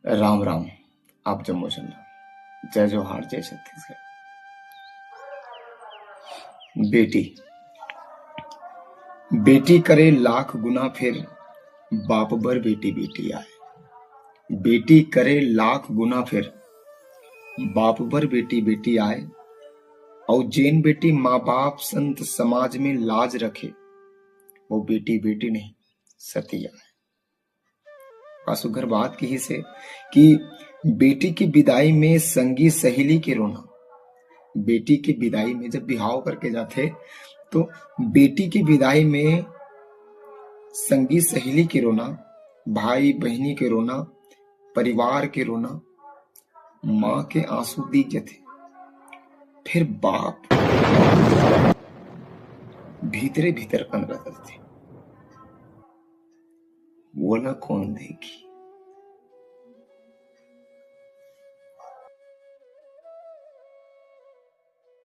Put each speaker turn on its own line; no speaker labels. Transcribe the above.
राम राम। आप जम्मू चलना। जय जोहार, जय छत्तीसगढ़। बेटी बेटी करे लाख गुना फिर बाप बर बेटी बेटी आए। बेटी करे लाख गुना फिर बाप बर बेटी बेटी आए। और जैन बेटी माँ बाप संत समाज में लाज रखे, वो बेटी बेटी नहीं सती आए। सुगर बात की से कि बेटी की विदाई में संगी सहेली के रोना। बेटी की विदाई में जब बिहाव करके जाते तो बेटी की विदाई में संगी सहेली के रोना, भाई बहनी के रोना, परिवार के रोना, माँ के आंसू दिख जाते। फिर बाप भीतरे भीतर कन रहे थे, वो न कौन देखी।